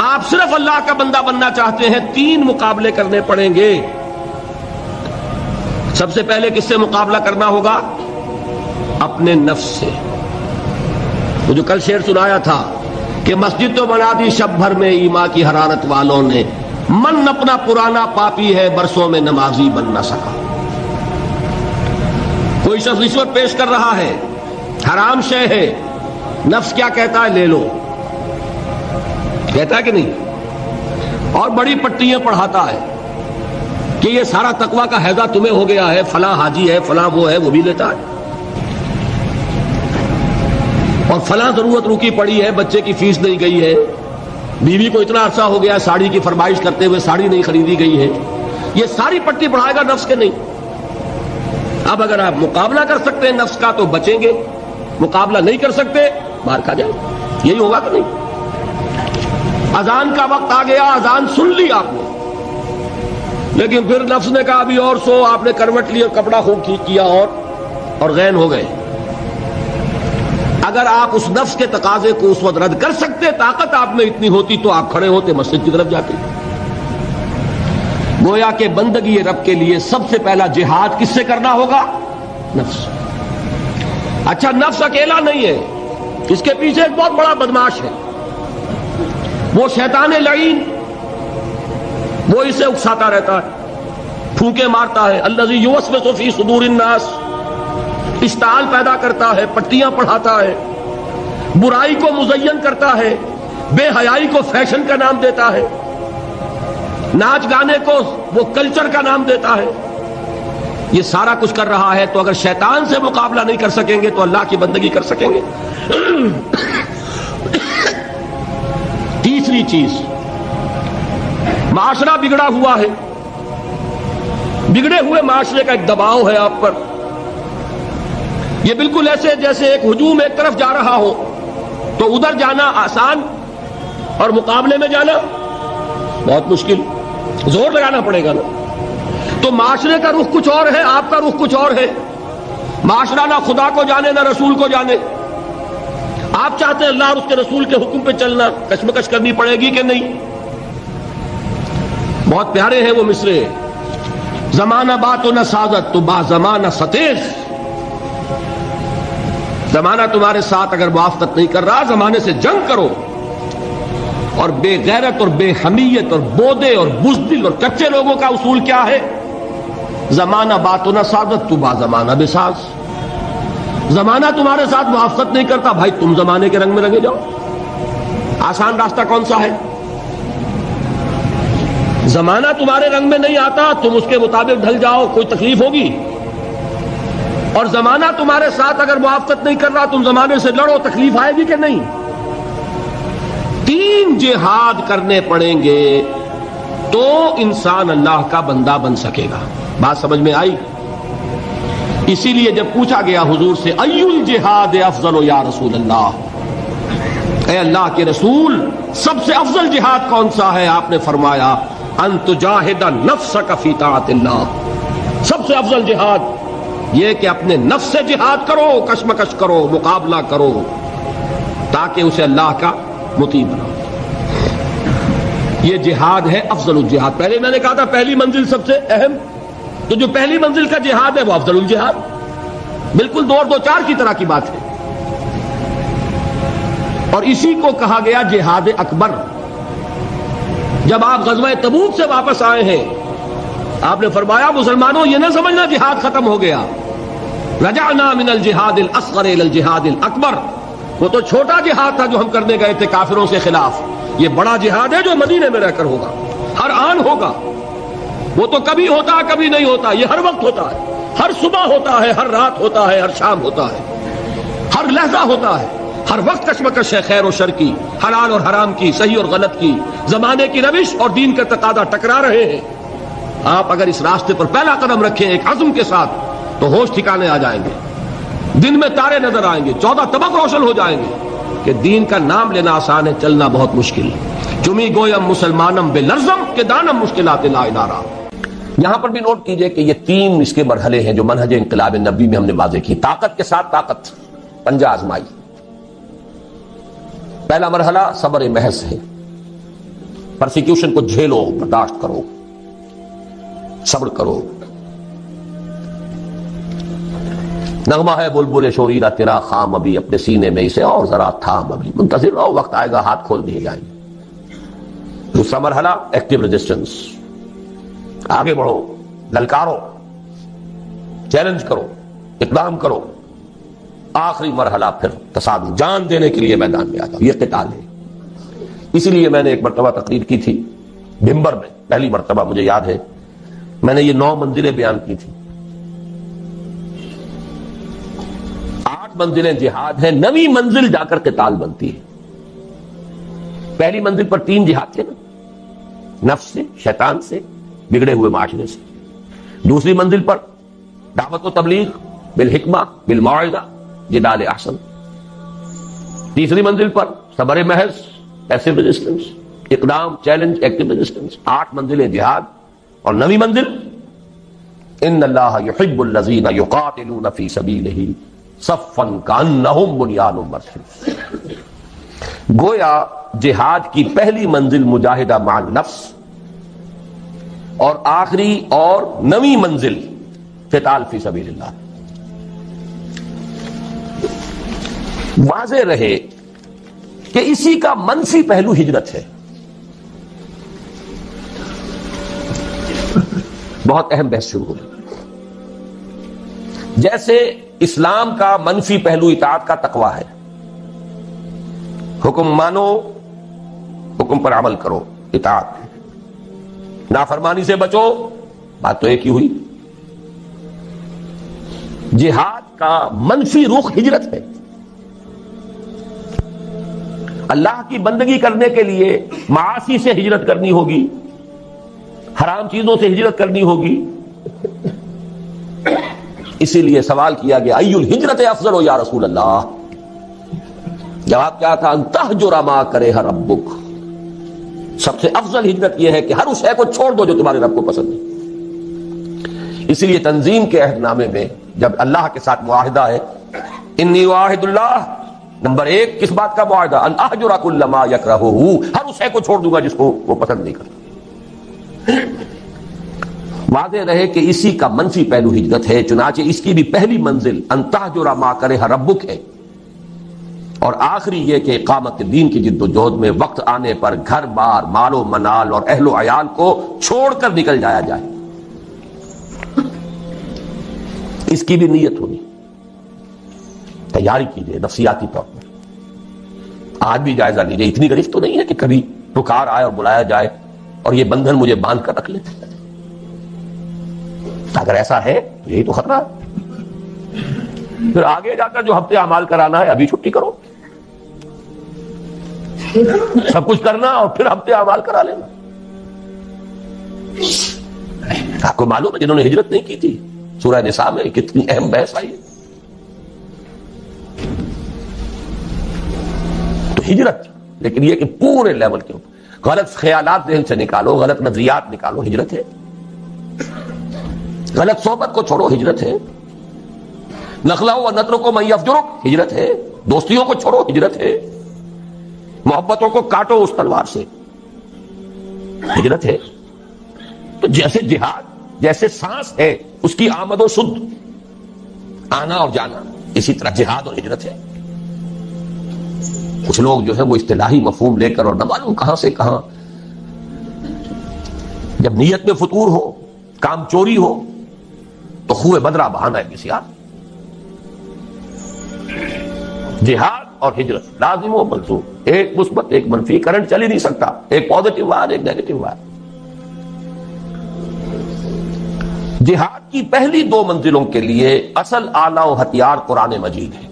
آپ صرف اللہ کا بندہ بننا چاہتے ہیں، 3 مقابلے کرنے پڑیں گے۔ سب سے پہلے کس سے مقابلہ کرنا ہوگا؟ اپنے نفس سے۔ وہ جو کل شعر سنایا تھا کہ مسجد تو بنا دی شب بھر میں ایمان کی حرارت والوں نے، من اپنا پرانا پاپی ہے برسوں میں نمازی بن نہ سکا۔ کوئی شخص رشوت پیش کر رہا ہے، حرام شے ہے، نفس کیا کہتا ہے؟ لے لو، کہتا ہے کہ نہیں؟ اور بڑی پٹیاں پڑھاتا ہے کہ یہ سارا تقویٰ کا حیضہ تمہیں ہو گیا ہے، فلاں حاجی ہے، فلاں وہ ہے، وہ بھی لیتا ہے، اور فلاں ضرورت رکی پڑی ہے، بچے کی فیس نہیں گئی ہے، بیوی کو اتنا عرصہ ہو گیا ساڑی کی فرمائش کرتے ہوئے ساڑی نہیں خریدی گئی ہے، یہ ساری پٹی پڑھائے گا نفس کے نہیں۔ اب اگر آپ مقابلہ کر سکتے ہیں نفس کا تو بچیں گے، مقابلہ نہیں کر سکتے باہر کھا جائیں، یہی ہوگا کہ نہیں؟ اذان کا وقت آ گیا، اذان سن لی آپ نے، لیکن پھر نفس نے کہا ابھی اور سو، آپ نے کروٹ لی اور کپڑا خوب ٹھیک کیا اور غین ہو گئے۔ اگر آپ اس نفس کے تقاضے کو اس وقت رد کر سکتے، طاقت آپ میں اتنی ہوتی تو آپ کھڑے ہوتے مسجد کی طرف جاتے۔ گویا کہ بندگی رب کے لیے سب سے پہلا جہاد کس سے کرنا ہوگا؟ نفس۔ اچھا، نفس اکیلا نہیں ہے، اس کے پیچھے ایک بہت بڑا بدماش ہے، وہ شیطان لعین، وہ اسے اکساتا رہتا ہے، پھونکے مارتا ہے، الذی یوسوس فی صدور الناس، اشتعال پیدا کرتا ہے، پٹیاں پڑھاتا ہے، برائی کو مزین کرتا ہے، بے حیائی کو فیشن کا نام دیتا ہے، ناچ گانے کو وہ کلچر کا نام دیتا ہے، یہ سارا کچھ کر رہا ہے۔ تو اگر شیطان سے مقابلہ نہیں کر سکیں گے تو اللہ کی بندگی کر سکیں گے؟ تیسری چیز، معاشرہ بگڑا ہوا ہے، بگڑے ہوئے معاشرے کا ایک دباؤ ہے آپ پر، یہ بالکل ایسے جیسے ایک ہجوم ایک طرف جا رہا ہو تو ادھر جانا آسان اور مقابلے میں جانا بہت مشکل، زور لگانا پڑے گا نا۔ تو معاشرے کا رخ کچھ اور ہے، آپ کا رخ کچھ اور ہے، معاشرہ نہ خدا کو جانے نہ رسول کو جانے، آپ چاہتے ہیں اللہ اور اس کے رسول کے حکم پہ چلنا، کشمکش کرنی پڑے گی کہ نہیں؟ بہت پیارے ہیں وہ مصرے، زمانہ بات و نہ سازت تو با زمانہ ستیز، زمانہ تمہارے ساتھ اگر موافقت نہیں کر رہا، زمانے سے جنگ کرو۔ اور بے غیرت اور بے حمیت اور بودے اور بزدل اور کچے لوگوں کا اصول کیا ہے؟ زمانہ بات و نہ سازت تو با زمانہ بے ساز، زمانہ تمہارے ساتھ موافقت نہیں کرتا، بھائی تم زمانے کے رنگ میں رنگے جاؤ۔ آسان راستہ کون سا ہے؟ زمانہ تمہارے رنگ میں نہیں آتا، تم اس کے مطابق ڈھل جاؤ، کوئی تکلیف ہوگی؟ اور زمانہ تمہارے ساتھ اگر موافقت نہیں کر رہا، تم زمانے سے لڑو، تکلیف آئے گی کہ نہیں؟ 3 جہاد کرنے پڑیں گے تو انسان اللہ کا بندہ بن سکے گا۔ بات سمجھ میں آئی؟ اسی لیے جب پوچھا گیا حضور سے ای الجہاد افضل یا رسول اللہ، اے اللہ کے رسول سب سے افضل جہاد کون سا ہے؟ آپ نے فرمایا ان تجاہد نفسک فی طاعت اللہ، سب سے افضل جہاد یہ کہ اپنے نفس سے جہاد کرو، کشمکش کرو، مقابلہ کرو، تاکہ اسے اللہ کا مطیع بناؤ۔ یہ جہاد ہے افضل الجہاد۔ پہلے میں نے کہا تھا پہلی منزل سب سے اہم، تو جو پہلی منزل کا جہاد ہے وہ افضل الجہاد، بالکل 2 اور 2 4 کی طرح کی بات ہے۔ اور اسی کو کہا گیا جہاد اکبر۔ جب آپ غزوہ تبوک سے واپس آئے ہیں، آپ نے فرمایا مسلمانوں یہ نہ سمجھنا جہاد ختم ہو گیا، رجعنا من الجہاد الاصغر الى الجہاد الاکبر، وہ تو چھوٹا جہاد تھا جو ہم کرنے گئے تھے کافروں کے خلاف، یہ بڑا جہاد ہے جو مدینے میں رہ کر ہوگا، ہر آن ہوگا، وہ تو کبھی ہوتا ہے کبھی نہیں ہوتا، یہ ہر وقت ہوتا ہے، ہر صبح ہوتا ہے، ہر رات ہوتا ہے، ہر شام ہوتا ہے، ہر لحظہ ہوتا ہے، ہر وقت کشمکش ہے خیر و شر کی، حلال اور حرام کی، صحیح اور غلط کی، زمانے کی روش اور دین کا تقاضا ٹکرا رہے ہیں۔ آپ اگر اس راستے پر پہلا قدم رکھیں ایک عزم کے ساتھ تو ہوش ٹھکانے آ جائیں گے، دن میں تارے نظر آئیں گے، 14 طبق روشن ہو جائیں گے کہ دین کا نام لینا آسان ہے، چلنا بہت مشکل ہے۔ چمی گویم مسلمانم بے لرزم کہ دانم مشکلات لا ادارہ۔ یہاں پر بھی نوٹ کیجئے کہ یہ 3 اس کے مرحلے ہیں جو منہج انقلاب نبی میں ہم نے واضح کی۔ طاقت کے ساتھ طاقت، پنجہ آزمائی۔ پہلا مرحلہ صبر محض ہے، پرسیکیوشن کو جھیلو، برداشت کرو، صبر کرو. نغمہ ہے بلبل شوریرہ تیرا خام ابھی، اپنے سینے میں اسے اور ذرا تھام ابھی، منتظر رہو، وقت آئے گا ہاتھ کھول دیے جائیں گے. دوسرا مرحلہ ایکٹیو ریزسٹنس، آگے بڑھو، للکارو، چیلنج کرو، اقدام کرو. آخری مرحلہ پھر تصادم، جان دینے کے لیے میدان میں آ جاؤ. یہ قتال ہے. اسی لیے میں نے ایک مرتبہ تقریر کی تھی بھمبر میں، پہلی مرتبہ مجھے یاد ہے، میں نے یہ 9 منزلیں بیان کی تھی. 8 منزلیں جہاد ہیں، 9ویں منزل جا کر قتال بنتی ہے. پہلی منزل پر 3 جہاد تھے نا، نفس سے، شیطان سے، بگڑے ہوئے معاشرے سے. دوسری منزل پر دعوت و تبلیغ بالحکمہ بالموعظہ جدال احسن. تیسری منزل پر صبر محض، پیسو ریزسٹنس، اقدام، چیلنج، ایکٹیو ریزسٹنس. 8 منزلیں جہاد. اور 9ویں منزل ان اللہ یحب الذین یقاتلون فی سبیلہ صفا کانہم بنیان مرصوص. گویا جہاد کی پہلی منزل مجاہدہ مع النفس، اور آخری اور 9ویں منزل قتال فی سبیل اللہ. واضح رہے کہ اسی کا منفی پہلو ہجرت ہے. بہت اہم بحث شروع ہوئی. جیسے اسلام کا منفی پہلو اطاعت کا تقوی ہے، حکم مانو، حکم پر عمل کرو، اطاعت. نافرمانی سے بچو، بات تو ایک ہی ہوئی. جہاد کا منفی رخ ہجرت ہے. اللہ کی بندگی کرنے کے لیے معاصی سے ہجرت کرنی ہوگی، حرام چیزوں سے ہجرت کرنی ہوگی. اسی لیے سوال کیا گیا ای الہجرت افضل یا رسول اللہ. جواب کیا تھا؟ ان تہجر ما کرہ ربک. سب سے افضل ہجرت یہ ہے کہ ہر اس شے کو چھوڑ دو جو تمہارے رب کو پسند ہے. اسی لیے تنظیم کے عہد نامے میں جب اللہ کے ساتھ معاہدہ ہے، انی واحد اللہ، نمبر 1 کس بات کا معاہدہ؟ ان اہجر کل ما یکرہہ، ہر اس شے کو چھوڑ دوں گا جس کو وہ پسند نہیں کرتا. واضح رہے کہ اسی کا منفی پہلو ہجرت ہے. چنانچہ اس کی بھی پہلی منزل ان تہجر ما کرہ ربک ہے، اور آخری یہ کہ اقامت دین کی جد و جہد میں وقت آنے پر گھر بار، مال و منال اور اہل و عیال کو چھوڑ کر نکل جایا جائے. اس کی بھی نیت ہونی، تیاری کیجیے نفسیاتی طور پر. آج بھی جائزہ لیجیے. اتنی گرفت تو نہیں ہے کہ کبھی پکار آئے اور بلایا جائے اور یہ بندھن مجھے باندھ کر رکھ لے. اگر ایسا ہے تو یہی تو خطرہ ہے. پھر آگے جا کر جو ہفتے اعمال کرانا ہے ابھی چھٹی کرو، سب کچھ کرنا اور پھر ہفتے اعمال کرا لینا. آپ کو معلوم ہے جنہوں نے ہجرت نہیں کی تھی، سورہ نساء میں کتنی اہم بحث آئی ہے. تو ہجرت، لیکن یہ کہ پورے لیول کے اوپر غلط خیالات ذہن سے نکالو، غلط نظریات نکالو، ہجرت ہے. غلط صحبت کو چھوڑو، ہجرت ہے. نخلہ و نطر کو من یفجرک، ہجرت ہے. دوستیوں کو چھوڑو، ہجرت ہے. محبتوں کو کاٹو اس تلوار سے، ہجرت ہے. تو جیسے جہاد، جیسے سانس ہے اس کی آمد و شد، آنا اور جانا، اسی طرح جہاد اور ہجرت ہے. کچھ لوگ جو ہے وہ اصطلاحی مفہوم لے کر اور نہ معلوم کہاں سے کہاں، جب نیت میں فتور ہو، کام چوری ہو تو خوہ بدرہ بہانا ہے کسی آپ. جہاد اور ہجرت لازم و ملزوم، ایک مثبت ایک منفی، کرنٹ چل ہی نہیں سکتا. ایک پازیٹو وائر، ایک نیگیٹو وائر. جہاد کی پہلی 2 منزلوں کے لیے اصل آلہ و ہتھیار قرآن مجید ہے.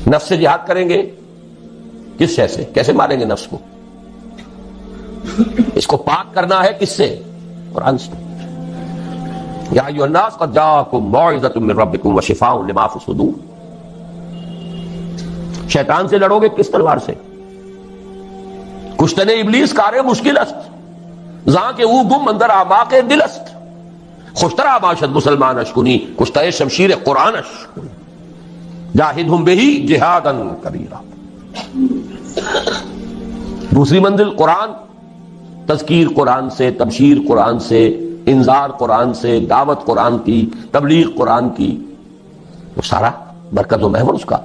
نفس سے جہاد کریں گے، کس شے سے؟ کیسے ماریں گے نفس کو؟ اس کو پاک کرنا ہے کس سے؟ قرآن سے. یا ایھا الناس قد جاءکم موعظۃ من ربکم وشفاء لما فی الصدور. شیطان سے لڑو گے کس تلوار سے؟ کشتن ابلیس کار مشکل است، زاں کہ او گم اندر اعماق دل است. خوشترا باشد مسلمان اشکنی، کشتہ شمشیر قرآن اشکنی. جاہدہم بہ جہادا کبیرا. دوسری منزل قرآن، تذکیر قرآن سے، تبشیر قرآن سے، انذار قرآن سے، دعوت قرآن کی، تبلیغ قرآن کی، وہ سارا برکت و محور اس کا.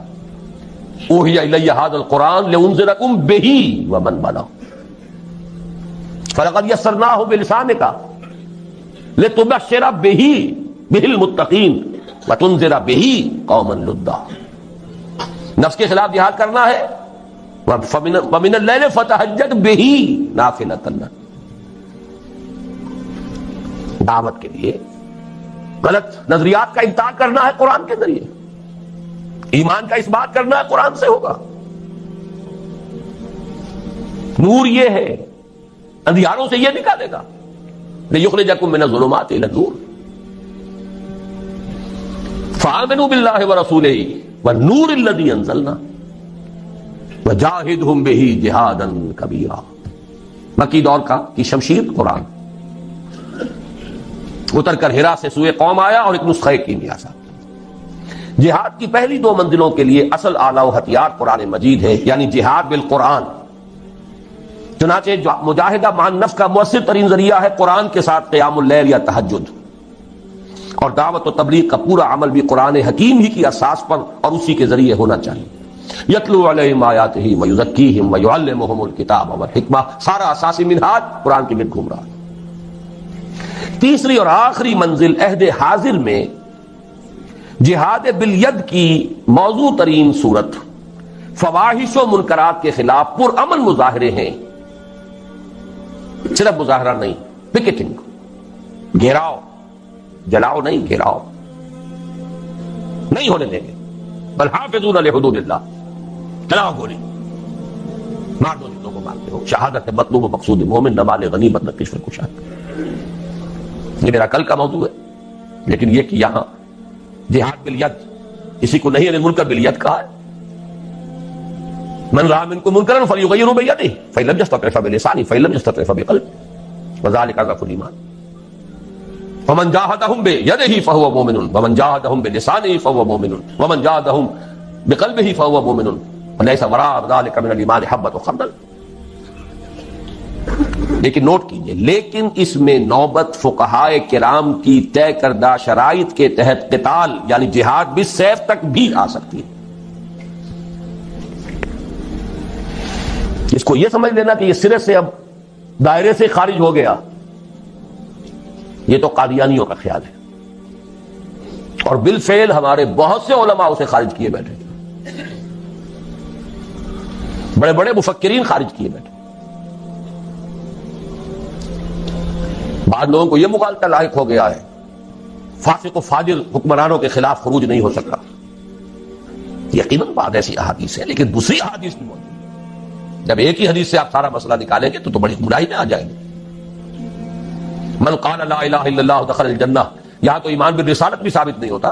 اوحی الی ھذا القرآن لانذرکم بہ ومن بلغ فلقد یسرناہ بلسانک لتبشر بہ المتقین وتنذر بہ قوما لدا. نفس کے خلاف جہاد کرنا ہے، ومن اللیل فتہجد بہ نافلۃ لک. دعوت کے لیے غلط نظریات کا انکار کرنا ہے قرآن کے ذریعے، ایمان کا اس بات کرنا ہے قرآن سے ہوگا. نور یہ ہے، اندھیاروں سے یہ نکالے گا. لِيُخْرِجَكُم مِّنَ الظُّلُمَاتِ إِلَى النُّورِ فَآمِنُوا بِاللَّهِ وَرَسُولِهِ وَالنُّورِ الَّذِي أَنزَلْنَا وَجَاهِدْهُمْ بِهِ جِهَادًا كَبِيرًا. مکی دور کی شمشیر قرآن اتر کر ہرا سے سوئے قوم آیا اور ایک نسخہ کیمیا سا. جہاد کی پہلی دو منزلوں کے لیے اصل آلہ و ہتھیار قرآن مجید ہے، یعنی جہاد بالقرآن. چنانچہ مجاہدہ مان نفس کا مؤثر ترین ذریعہ ہے قرآن کے ساتھ قیام اللیل یا تہجد، اور دعوت و تبلیغ کا پورا عمل بھی قرآن حکیم ہی کی اساس پر اور اسی کے ذریعے ہونا چاہیے. یتلو علیہم آیاتہ ویزکیہم ویعلمہم الکتاب والحکمہ، سارا اساسی منہاج قرآن کے گرد گھوم رہا ہے. تیسری اور آخری منزل عہد حاضر میں جہاد بالید کی موضوع ترین صورت فواحش و منکرات کے خلاف پرامن مظاہرے ہیں. صرف مظاہرہ نہیں، پکیٹنگ، گھیراؤ، جلاؤ نہیں، گھیراؤ نہیں ہونے دیں گے. بل حافظون لحدود اللہ، چلاؤ گولی، مار دو جتوں کو مارتے ہو. شہادت مطلوب و مقصود مومن، نہ مال غنیمت نہ کشف کشاد. یہ میرا کل کا موضوع ہے، لیکن یہ کہ یہاں جہاد بالید، کسی کو نہیں منکر بالید کہا ہے. من رأى منكم منكرا فليغيره بيده فإن لم يستطع فبلسانه فإن لم يستطع فبقلبه وذلك ضعف الإيمان. ومن جاهدهم بيده فهو مؤمن ومن جاهدهم بلسانه فهو مؤمن ومن جاهدهم بقلبه فهو مؤمن وليس وراء ذلك من الإيمان حبة خردل. لیکن نوٹ کیجئے، لیکن اس میں نوبت فقہائے کرام کی طے کردہ شرائط کے تحت قتال یعنی جہاد بالسیف تک بھی آ سکتی ہے. اس کو یہ سمجھ لینا کہ یہ سرے سے اب دائرے سے خارج ہو گیا، یہ تو قادیانیوں کا خیال ہے، اور بالفعل ہمارے بہت سے علماء اسے خارج کیے بیٹھے، بڑے بڑے مفکرین خارج کیے بیٹھے. بعض لوگوں کو یہ مغالطہ لاحق ہو گیا ہے فاسق و فاجر حکمرانوں کے خلاف خروج نہیں ہو سکا. یقیناً بعض ایسی احادیث ہے، لیکن دوسری احادیث بھی موجود ہے. جب ایک ہی حدیث سے آپ سارا مسئلہ نکالیں گے تو بڑی گمراہی میں آ جائیں گے. من قال لا الہ الا اللہ دخل الجنہ، یہاں تو ایمان بالرسالت بھی ثابت نہیں ہوتا.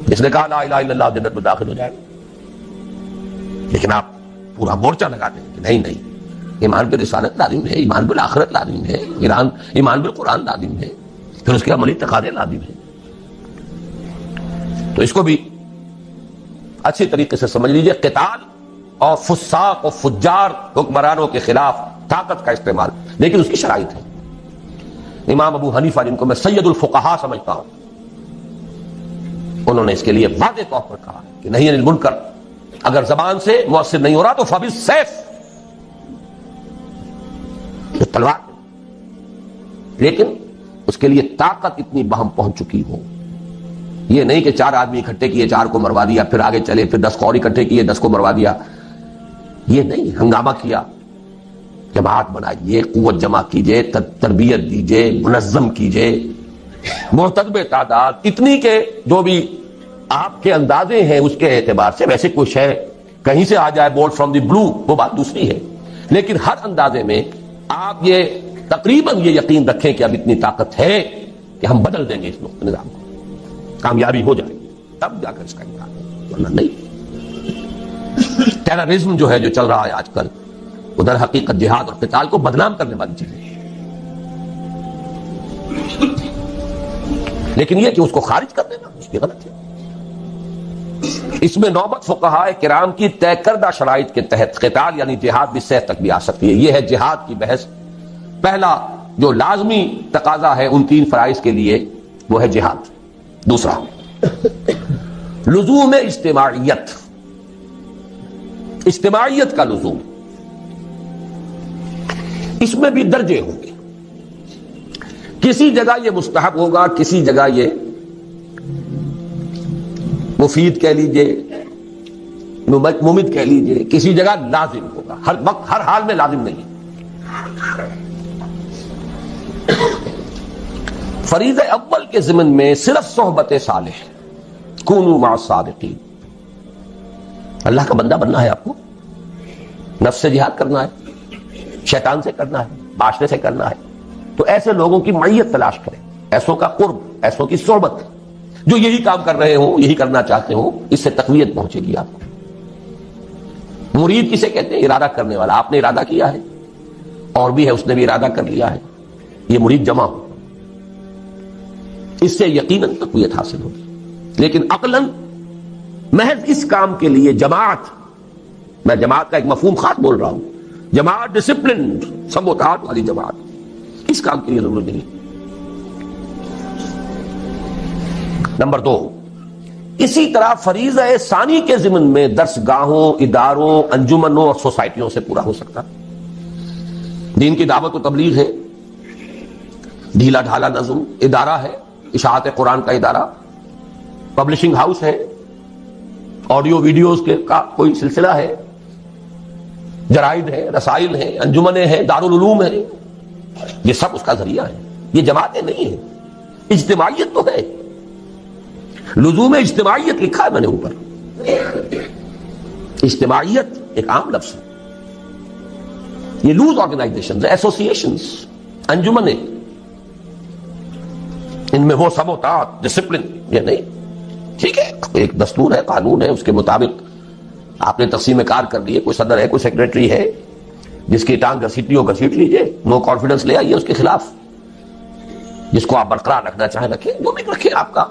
جس نے کہا لا الہ الا اللہ جنت میں داخل ہو جائے گا، لیکن آپ پورا مورچہ لگا دیں کہ نہیں نہیں، ایمان بالرسالت لازم ہے، ایمان بالآخرت لازم ہے، ایمان بالقرآن لازم ہے، پھر اس کے عملی تقاضے لازم ہیں. تو اس کو بھی اچھی طریقے سے سمجھ لیجئے. قتال اور فساق و فجار حکمرانوں کے خلاف طاقت کا استعمال، لیکن اس کی شرائط ہے. امام ابو حنیفہ جن کو میں سید الفقہاء سمجھتا ہوں، انہوں نے اس کے لیے واضح طور پر کہا کہ نہیں انل منکر اگر زبان سے مؤثر نہیں ہو رہا تو فبالسیف، تلوار، لیکن اس کے لیے طاقت اتنی بہم پہنچ چکی ہو. یہ نہیں کہ 4 آدمی اکٹھے کیے 4 کو مروا دیا، پھر آگے چلے، پھر 10 کو اور اکٹھے کیے 10 کو مروا دیا. یہ نہیں، ہنگامہ کیا، جماعت بنائیے، قوت جمع کیجئے، تربیت دیجئے، منظم کیجئے، مرتب تعداد اتنی کہ جو بھی آپ کے اندازے ہیں اس کے اعتبار سے، ویسے کوئی شے کہیں سے آ جائے بورڈ فرام دی بلو وہ بات دوسری ہے، لیکن ہر اندازے میں آپ یہ تقریباً یہ یقین رکھیں کہ اب اتنی طاقت ہے کہ ہم بدل دیں گے اس نظام کو، کامیابی ہو جائے تب جا کر اس کا امکان ہے، ورنہ نہیں. ٹیررزم جو ہے جو چل رہا ہے آج کل، ادھر حقیقت جہاد اور قتال کو بدنام کرنے والی چیزیں ہیں، لیکن یہ کہ اس کو خارج کر دینا اس کی غلط ہے. اس میں نوبت فقہاء کرام کی طے کردہ شرائط کے تحت قتال یعنی جہاد بھی صحت تک بھی آ سکتی ہے. یہ ہے جہاد کی بحث. پہلا جو لازمی تقاضا ہے ان 3 فرائض کے لیے وہ ہے جہاد. دوسرا لزوم اجتماعیت، اجتماعیت کا لزوم. اس میں بھی درجے ہوں گے. کسی جگہ یہ مستحب ہوگا، کسی جگہ یہ مفید کہہ لیجئے، ممد کہہ لیجئے، کسی جگہ لازم ہوگا. ہر وقت ہر حال میں لازم نہیں. فریضہ اول کے ضمن میں صرف صحبت صالح، کونوا مع الصادقین. اللہ کا بندہ بننا ہے آپ کو، نفس سے جہاد کرنا ہے، شیطان سے کرنا ہے، معاشرے سے کرنا ہے. تو ایسے لوگوں کی معیت تلاش کریں، ایسوں کا قرب، ایسوں کی صحبت جو یہی کام کر رہے ہوں، یہی کرنا چاہتے ہوں. اس سے تقویت پہنچے گی آپ کو. مرید کسے کہتے ہیں؟ ارادہ کرنے والا. آپ نے ارادہ کیا ہے اور بھی ہے اس نے بھی ارادہ کر لیا ہے، یہ مرید جمع ہو. اس سے یقیناً تقویت حاصل ہوگی. لیکن عقلاً محض اس کام کے لیے جماعت، میں جماعت کا ایک مفہوم خاص بول رہا ہوں، جماعت ڈسپلنڈ سموتات والی جماعت، اس کام کے لیے ضرورت نہیں. نمبر 2، اسی طرح فریضہ ثانی کے ضمن میں درس گاہوں، اداروں، انجمنوں اور سوسائٹیوں سے پورا ہو سکتا. دین کی دعوت و تبلیغ ہے، ڈھیلا ڈھالا نظم ادارہ ہے، اشاعت قرآن کا ادارہ، پبلشنگ ہاؤس ہے، آڈیو ویڈیوز کے کا کوئی سلسلہ ہے، جرائد ہے، رسائل ہیں، انجمنیں ہیں، دارالعلوم ہیں. یہ سب اس کا ذریعہ ہے. یہ جماعتیں نہیں ہیں. اجتماعیت تو ہے. لزوم اجتماعیت لکھا ہے میں نے اوپر. اجتماعیت ایک عام لفظ ہے. یہ لوز آرگنائزیشن، ایسوسیشنز، انجمنیں، ان میں وہ سموتات، ڈسپلن یہ نہیں. ٹھیک ہے، ایک دستور ہے، قانون ہے، اس کے مطابق آپ نے تقسیم کار کر لیے. کوئی صدر ہے، کوئی سیکریٹری ہے، جس کی ٹانگ گھسیٹنی ہو گھسیٹ لیجئے، نو کانفیڈنس لے آئیے اس کے خلاف. جس کو آپ برقرار رکھنا چاہیں رکھیں، جو بھی رکھیں. آپ کا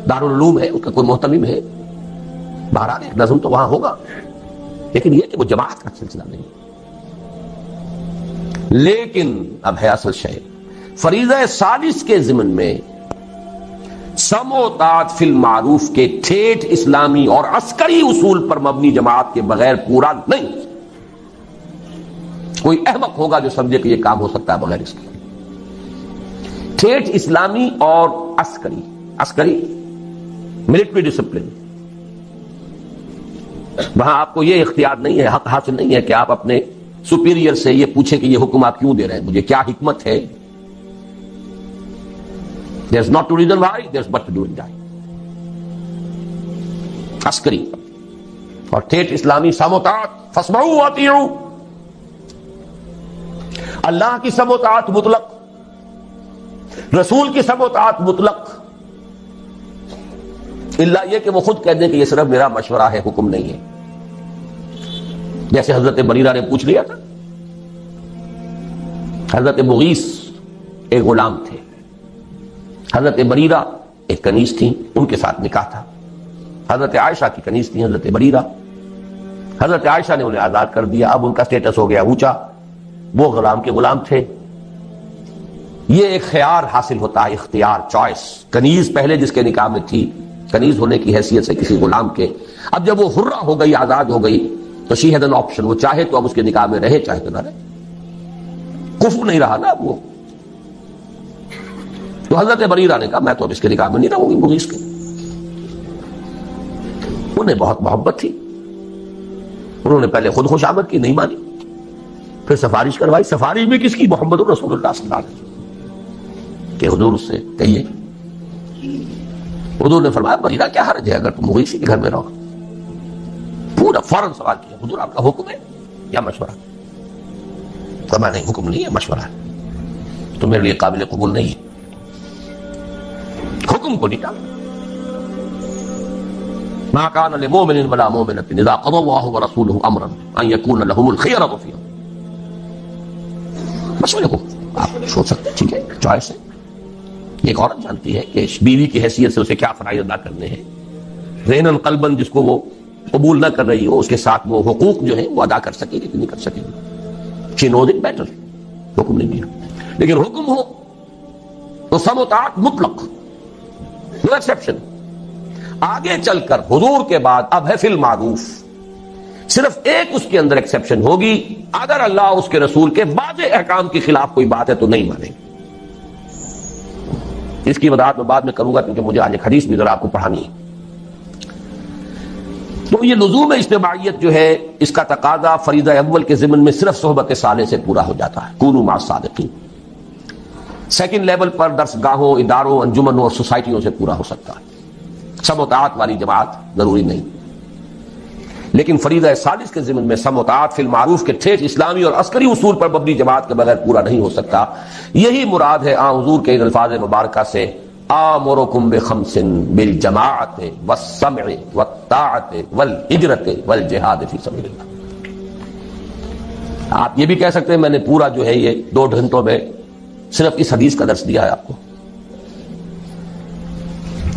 دارالعلوم ہے، اس کا کوئی محتمم ہے. بہرحال ایک نظم تو وہاں ہوگا، لیکن یہ کہ وہ جماعت کا سلسلہ نہیں. لیکن اب ہے اصل شے، فریضہ ثالث کے ضمن میں سم و طاعت فی المعروف کے ٹھیٹھ اسلامی اور عسکری اصول پر مبنی جماعت کے بغیر پورا نہیں. کوئی احمق ہوگا جو سمجھے کہ یہ کام ہو سکتا ہے بغیر اس کے. ٹھیٹھ اسلامی اور عسکری ملٹری ڈسپلن. وہاں آپ کو یہ اختیار نہیں ہے، حق حاصل نہیں ہے کہ آپ اپنے سپیریئر سے یہ پوچھیں کہ یہ حکم آپ کیوں دے رہے ہیں، مجھے کیا حکمت ہے. There's not to reason why, there's but to do and die. عسکری اور ٹھیٹھ اسلامی سموتات، فاسمعوا واطیعوا. اللہ کی سموتات مطلق، رسول کی سموتات مطلق، الا یہ کہ وہ خود کہہ دیں کہ یہ صرف میرا مشورہ ہے، حکم نہیں ہے. جیسے حضرت بریرہ نے پوچھ لیا تھا. حضرت مغیث ایک غلام تھے، حضرت بریرہ ایک کنیز تھیں، ان کے ساتھ نکاح تھا. حضرت عائشہ کی کنیز تھی حضرت بریرہ. حضرت عائشہ نے انہیں آزاد کر دیا. اب ان کا سٹیٹس ہو گیا اونچا، وہ غلام کے غلام تھے. یہ ایک خیار حاصل ہوتا ہے، اختیار، چوائس. کنیز پہلے جس کے نکاح میں تھی، کنیز ہونے کی حیثیت سے کسی غلام کے، اب جب وہ حرہ ہو گئی، آزاد ہو گئی، تو شی ہیڈ این آپشن. وہ چاہے تو اب اس کے نکاح میں رہے، چاہے تو نہ رہے. کفر نہیں رہا نا اب وہ. تو حضرت بریرہ نے کہا میں تو اب اس کے نکاح میں نہیں رہوں گی مغیث کے. انہیں بہت محبت تھی. انہوں نے پہلے خود خوشامد کی، نہیں مانی. پھر سفارش کروائی. سفارش بھی کس کی؟ محمد رسول اللہ صلی اللہ علیہ وسلم کہ حضور اس سے کہیے. حضور نے فرمایا بریرہ کیا حرج ہے اگر تم مغیث کے گھر میں رہو. پورا فوراً سوال کیا، حضور آپ کا حکم ہے یا مشورہ؟ فرمایا نہیں، حکم نہیں ہے، مشورہ ہے. تو میرے لیے قابل قبول نہیں ہے. حکم کو نہیں ٹالا. ما كان لمؤمن ولا مؤمنة اذا قضى الله ورسوله امرا ان يكون لهم الخيرة فيهم. مشورے کو آپ سوچ سکتے ہیں، ٹھیک ہے، چوائس ہے. ایک عورت جانتی ہے کہ بیوی کی حیثیت سے اسے کیا فرائض ادا کرنے ہیں. ذہناً قلباً جس کو وہ قبول نہ کر رہی ہو، اس کے ساتھ وہ حقوق جو ہیں وہ ادا کر سکے گی کہ نہیں کر سکے گی. شی نوز اٹ بیٹر. حکم نہیں دیا، لیکن حکم ہو تو سم و طاعت مطلق، نو ایکسیپشن. آگے چل کر حضور کے بعد اب ہے فی المعروف، صرف ایک اس کے اندر ایکسیپشن ہوگی، اگر اللہ اس کے رسول کے واضح احکام کے خلاف کوئی بات ہے تو نہیں مانیں. اس کی وضاحت میں بعد میں کروں گا کیونکہ مجھے آج ایک حدیث بھی ذرا آپ کو پڑھانی ہے. تو یہ لزوم اجتماعیت جو ہے، اس کا تقاضا فریضہ اول کے ضمن میں صرف صحبت صالح سے پورا ہو جاتا ہے، کونوا مع الصادقین. سیکنڈ لیول پر درس گاہوں، اداروں، انجمنوں اور سوسائٹیوں سے پورا ہو سکتا ہے. سم و طاعت والی جماعت ضروری نہیں، لیکن فریضہ ثالث کے ضمن میں سم و طاعت فی المعروف کے ٹھیک اسلامی اور عسکری اصول پر مبنی جماعت کے بغیر پورا نہیں ہو سکتا. یہی مراد ہے حضور کے ان الفاظ مبارکہ سے، آمرکم بخمس بالجماعت والسمع والطاعت والہجرت والجہاد فی سبیل اللہ. آپ یہ بھی کہہ سکتے ہیں میں نے پورا جو ہے یہ 2 گھنٹوں میں صرف اس حدیث کا درس دیا ہے آپ کو.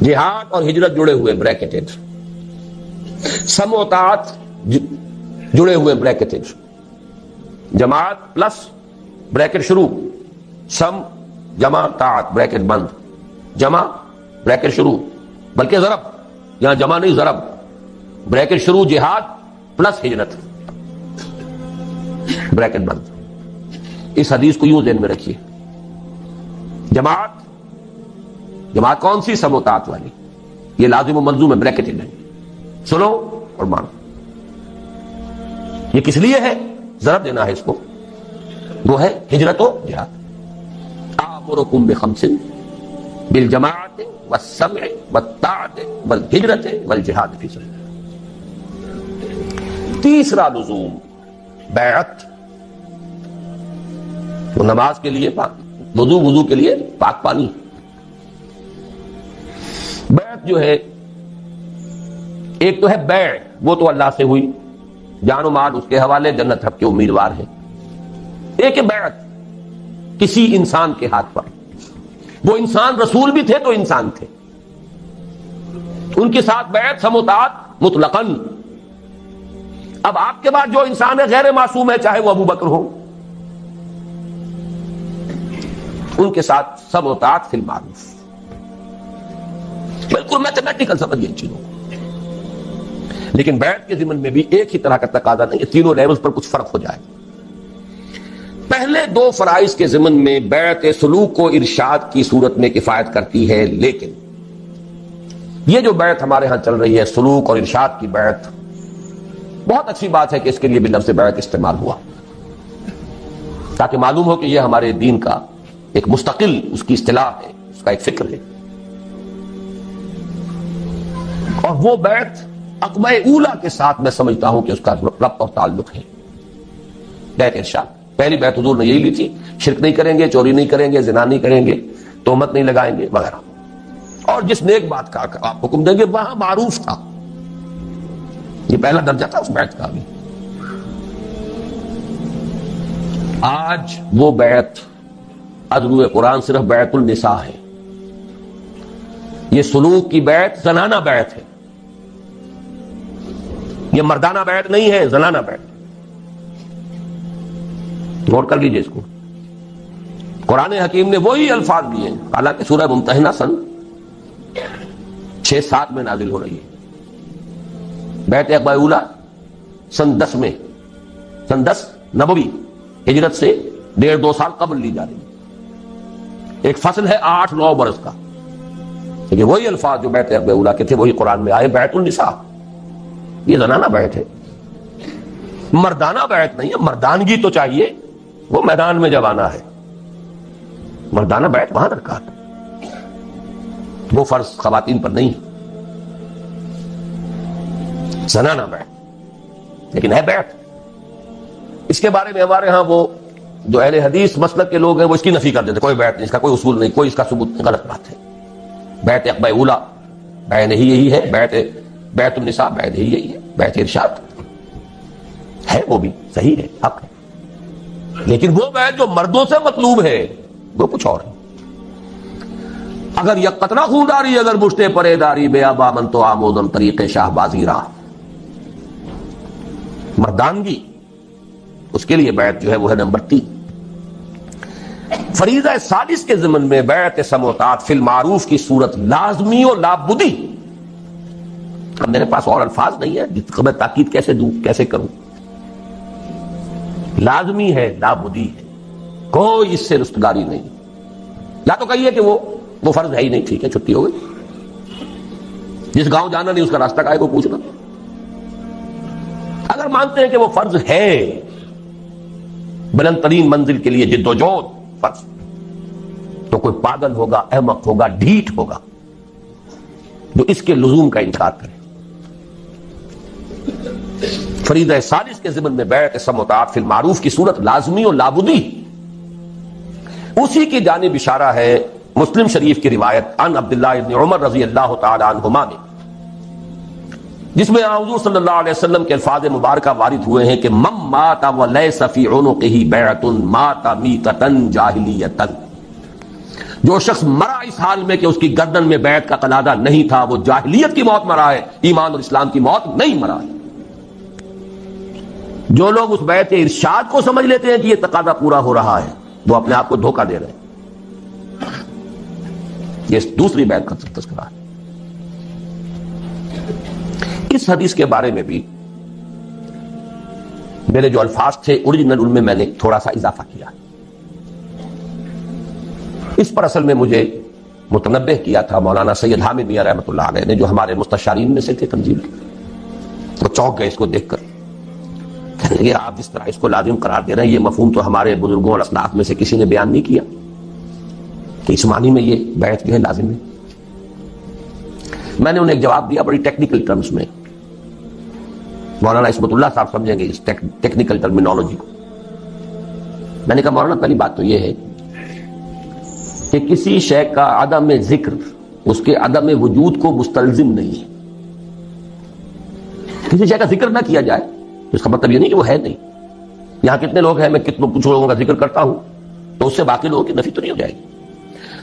جہاد اور ہجرت جڑے ہوئے بریکٹڈ، سم و طاعت جڑے ہوئے بریکٹڈ، جماعت پلس بریکٹ شروع، سم جمع طاعت بریکٹ بند، جمع بریکٹ شروع، بلکہ ضرب، یہاں جمع نہیں ضرب، بریکٹ شروع جہاد پلس ہجرت بریکٹ بند. اس حدیث کو یوں ذہن میں رکھیے. جماعت کون سی؟ سم و طاعت والی. یہ لازم و ملزوم ہے، بریکٹڈ ہے، سنو اور مانو. یہ کس لیے ہے؟ ضرب دینا ہے اس کو، وہ ہے ہجرت و جہاد. آمرکم بخمس بالجماعت والسمع والطاعت والہجرت والجہاد فی سبیل اللہ. تیسرا لزوم بیعت. تو نماز کے لیے وضو کے لیے پاک پانی. بیعت جو ہے، ایک تو ہے بیع، وہ تو اللہ سے ہوئی، جان و مال اس کے حوالے، جنت رب کے امیدوار ہیں. ایک ہے بیعت کسی انسان کے ہاتھ پر. وہ انسان رسول بھی تھے تو انسان تھے، ان کے ساتھ بیعت سم و طاعت مطلقاً. اب آپ کے بعد جو انسان ہے غیر معصوم ہے، چاہے وہ ابو بکر ہو، ان کے ساتھ سم و طاعت فی المعروف. بالکل میتھمیٹیکل سمجھیے ان چیزوں کو. لیکن بیعت کے ضمن میں بھی ایک ہی طرح کا تقاضا نہیں ہے، تینوں لیولز پر کچھ فرق ہو جائے. پہلے 2 فرائض کے ضمن میں بیعت سلوک و ارشاد کی صورت میں کفایت کرتی ہے، لیکن یہ جو بیعت ہمارے ہاں چل رہی ہے، سلوک اور ارشاد کی بیعت، بہت اچھی بات ہے کہ اس کے لیے بھی لفظ بیعت استعمال ہوا، تاکہ معلوم ہو کہ یہ ہمارے دین کا ایک مستقل اس کی اصطلاح ہے، اس کا ایک فکر ہے. اور وہ بیعت عقبہ اولا کے ساتھ میں سمجھتا ہوں کہ اس کا ربط اور تعلق ہے. بیعت ارشاد، پہلی بیعت حضور نے یہی لی تھی، شرک نہیں کریں گے، چوری نہیں کریں گے، زنا نہیں کریں گے، تہمت نہیں لگائیں گے وغیرہ. اور جس نیک بات کا آپ حکم دیں گے وہاں معروف تھا. یہ پہلا درجہ تھا اس بیعت کا بھی. آج وہ بیعت ادروئے قرآن صرف بیعت النساء ہے. یہ سلوک کی بیعت زنانہ بیعت ہے، یہ مردانہ بیعت نہیں ہے، زنانہ بیعت. نوٹ کر لیجئے اس کو. قرآن حکیم نے وہی الفاظ دیے، حالانکہ سورہ ممتحنہ سن 6-7 میں نازل ہو رہی ہے. بیعت عقبہ اولا سن 10 میں، سن 10 نبوی، ہجرت سے 1.5-2 سال قبل لی جا رہی ہے. ایک فصل ہے 8-9 برس کا، لیکن وہی الفاظ جو بیعت عقبہ اولا کے تھے وہی قرآن میں آئے. بیعت النساء، یہ زنانہ بیعت ہے، مردانہ بیعت نہیں ہے. مردانگی تو چاہیے، وہ میدان میں جب آنا ہے. مردانہ بیعت وہاں درکار ہے، وہ فرض خواتین پر نہیں. زنانہ بیعت لیکن ہے بیعت. اس کے بارے میں ہمارے ہاں وہ جو اہل حدیث مسلک کے لوگ ہیں وہ اس کی نفی کر دیتے، کوئی بیعت نہیں، اس کا کوئی اصول نہیں، کوئی اس کا ثبوت نہیں. غلط بات ہے. بیعت عقبہ اولا بیعت ہی یہی ہے، بیعت النساء بیعت ہی یہی ہے. بیعت ارشاد ہے، وہ بھی صحیح ہے، حق ہے، لیکن وہ بیعت جو مردوں سے مطلوب ہے وہ کچھ اور ہے. اگر یک قطرہ خونداری اگر مشتے پرے داری بے ابا من تو آمودم طریق شاہ بازی راہ. مردانگی اس کے لیے بیعت جو ہے وہ ہے نمبر 3. فریضہ ثالث کے ضمن میں بیعت سموتات فی المعروف کی صورت لازمی و لابدی. اب میرے پاس اور الفاظ نہیں ہے جس کو میں تاکید کیسے دوں, کیسے کروں. لازمی ہے, لابدی ہے, کوئی اس سے رستگاری نہیں. یا تو کہیے کہ وہ فرض ہے ہی نہیں, ٹھیک ہے چھٹی ہو گئی. جس گاؤں جانا نہیں اس کا راستہ کا ہے کو پوچھنا. اگر مانتے ہیں کہ وہ فرض ہے, بلند ترین منزل کے لیے جد و جہد فرض, تو کوئی پاگل ہوگا, احمق ہوگا, ڈھیٹ ہوگا جو اس کے لزوم کا انکار کرے. فریضہ ثالث کے ضمن میں بیعت سموتات فی المعروف کی صورت لازمی اور لابدی. اسی کی جانب اشارہ ہے مسلم شریف کی روایت عن عبداللہ ابن عمر رضی اللہ تعالی عنہما میں, جس میں حضور صلی اللہ علیہ وسلم کے الفاظ مبارکہ وارد ہوئے ہیں کہ من مات ولیس فی عنقہ بیعۃ مات میتۃ جاہلیۃ. جو شخص مرا اس حال میں کہ اس کی گردن میں بیعت کا قلادہ نہیں تھا, وہ جاہلیت کی موت مرا ہے, ایمان اور اسلام کی موت نہیں مرا ہے. جو لوگ اس بیعت ارشاد کو سمجھ لیتے ہیں کہ یہ تقاضا پورا ہو رہا ہے, وہ اپنے آپ کو دھوکہ دے رہے ہیں. یہ دوسری بیعت کا تذکرہ ہے. اس حدیث کے بارے میں بھی میرے جو الفاظ تھے اوریجنل ان میں میں نے تھوڑا سا اضافہ کیا. اس پر اصل میں مجھے متنبہ کیا تھا مولانا سید حامد میاں رحمۃ اللہ علیہ نے, جو ہمارے مستشارین میں سے تھے تنظیم کے. وہ چونک گئے اس کو دیکھ کر, کہنے لگے آپ جس طرح اس کو لازم قرار دے رہے ہیں, یہ مفہوم تو ہمارے بزرگوں اور اسلاف میں سے کسی نے بیان نہیں کیا کہ اس معنی میں یہ بیعت جو ہے لازم ہے. میں نے انہیں ایک جواب دیا بڑی ٹیکنیکل ٹرمز میں. مولانا عصمت اللہ صاحب سمجھیں گے اس ٹیکنیکل ٹرمینالوجی کو. میں نے کہا مولانا پہلی بات تو یہ ہے کہ کسی شے کا عدم ذکر اس کے عدم وجود کو مستلزم نہیں ہے. کسی شے کا ذکر نہ کیا جائے تو اس کا مطلب یہ نہیں کہ وہ ہے نہیں. یہاں کتنے لوگ ہیں, میں کتنے کچھ لوگوں کا ذکر کرتا ہوں تو اس سے باقی لوگوں کی نفی تو نہیں ہو جائے گی.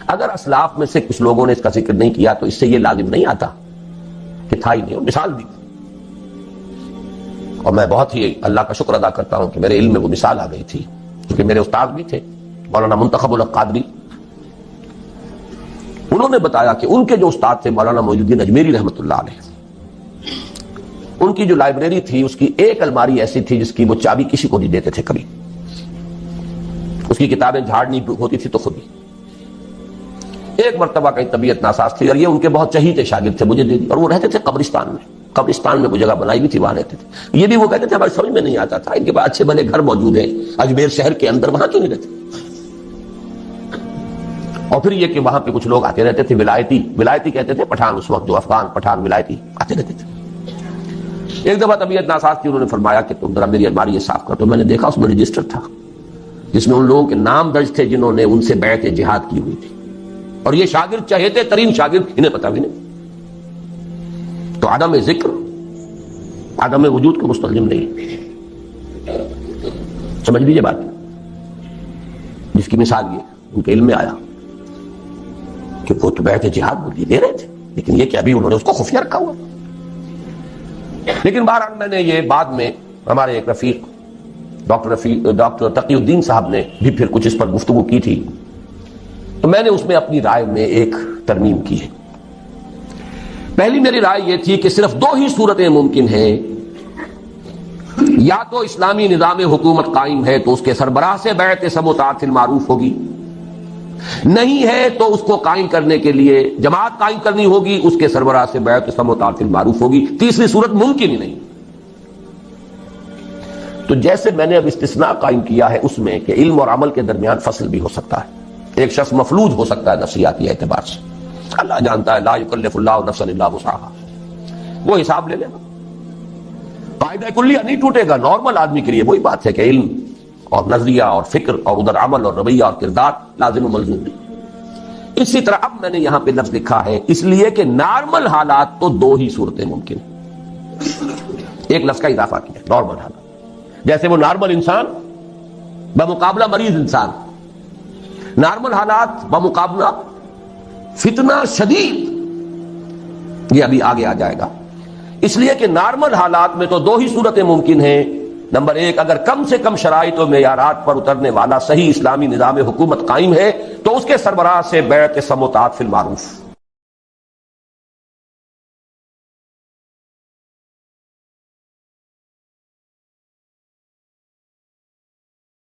اگر اسلاف میں سے کچھ لوگوں نے اس کا ذکر نہیں کیا تو اس سے یہ لازم نہیں آتا کہ تھا ہی نہیں. مثال دی, اور میں بہت ہی اللہ کا شکر ادا کرتا ہوں کہ میرے علم میں وہ مثال آ گئی تھی, کیونکہ میرے استاد بھی تھے مولانا منتخب الحق قادری. انہوں نے بتایا کہ ان کے جو استاد تھے مولانا معین الدین اجمیری رحمۃ اللہ علیہ, ان کی جو لائبریری تھی اس کی ایک الماری ایسی تھی جس کی وہ چابی کسی کو نہیں دیتے تھے کبھی. اس کی کتابیں جھاڑنی ہوتی تھی تو خود ہی. ایک مرتبہ کہیں طبیعت ناساز تھی اور یہ ان کے بہت چہیتے شاگرد تھے, مجھے دے دی. اور وہ رہتے تھے قبرستان میں. قبرستان میں وہ جگہ بنائی بھی تھی, وہاں رہتے تھے. یہ بھی وہ کہتے تھے ہماری سمجھ میں نہیں آتا تھا, ان کے پاس اچھے بھلے گھر موجود ہیں اجمیر شہر کے اندر, وہاں کیوں نہیں رہتے. اور پھر یہ کہ وہاں پہ کچھ لوگ آتے رہتے تھے ولایتی کہتے تھے پٹھان, اس وقت جو افغان پٹھان ولایتی آتے رہتے تھے. ایک دفعہ طبیعت ناساز تھی, انہوں نے فرمایا کہ تم ذرا میری الماری یہ صاف کر. تو میں نے دیکھا اس میں رجسٹر تھا جس میں ان لوگوں کے نام درج تھے جنہوں نے ان سے بیعت جہاد کی ہوئی تھی, اور یہ شاگرد چہیتے ترین شاگرد, انہیں پتا بھی نہیں. تو عدم ذکر عدم وجود کو مستلزم نہیں. سمجھ لیجیے بات, جس کی مثال یہ ان کے علم میں آیا کہ وہ تو بیعت جہاد وہ دے رہے تھے, لیکن یہ کہ ابھی انہوں نے اس کو خفیہ رکھا ہوا. لیکن بہرحال میں نے یہ بعد میں ہمارے ایک رفیق ڈاکٹر تقی الدین صاحب نے بھی پھر کچھ اس پر گفتگو کی تھی, تو میں نے اس میں اپنی رائے میں ایک ترمیم کی ہے. پہلی میری رائے یہ تھی کہ صرف 2 ہی صورتیں ممکن ہیں, یا تو اسلامی نظام حکومت قائم ہے تو اس کے سربراہ سے بیعت سموتات فی المعروف ہوگی, نہیں ہے تو اس کو قائم کرنے کے لیے جماعت قائم کرنی ہوگی, اس کے سربراہ سے بیعت سموتات فی المعروف ہوگی. تیسری صورت ممکن ہی نہیں. تو جیسے میں نے اب استثناء قائم کیا ہے اس میں کہ علم اور عمل کے درمیان فصل بھی ہو سکتا ہے, ایک شخص مفلوج ہو سکتا ہے نفسیاتی اعتبار سے, اللہ جانتا ہے لا یکلف اللہ نفسا الا وسعها, وہ حساب لے لینا. قاعدہ کلیہ نہیں ٹوٹے گا نارمل آدمی کے لیے. وہی بات ہے کہ علم اور نظریہ اور فکر اور ادھر عمل اور رویہ اور کردار لازم و ملزوم نہیں. اسی طرح اب میں نے یہاں پہ لفظ لکھا ہے اس لیے کہ نارمل حالات تو 2 ہی صورتیں ممکن ہیں. ایک لفظ کا اضافہ کیا, نارمل حالات, جیسے وہ نارمل انسان بمقابلہ مریض انسان, نارمل حالات بمقابلہ فتنہ شدید، یہ ابھی آگے آ جائے گا۔ اس لیے کہ نارمل حالات میں تو دو ہی صورتیں ممکن ہیں۔ نمبر ایک، اگر کم سے کم شرائط و معیارات پر اترنے والا صحیح اسلامی نظام حکومت قائم ہے تو اس کے سربراہ سے بیعت سموتات فی المعروف،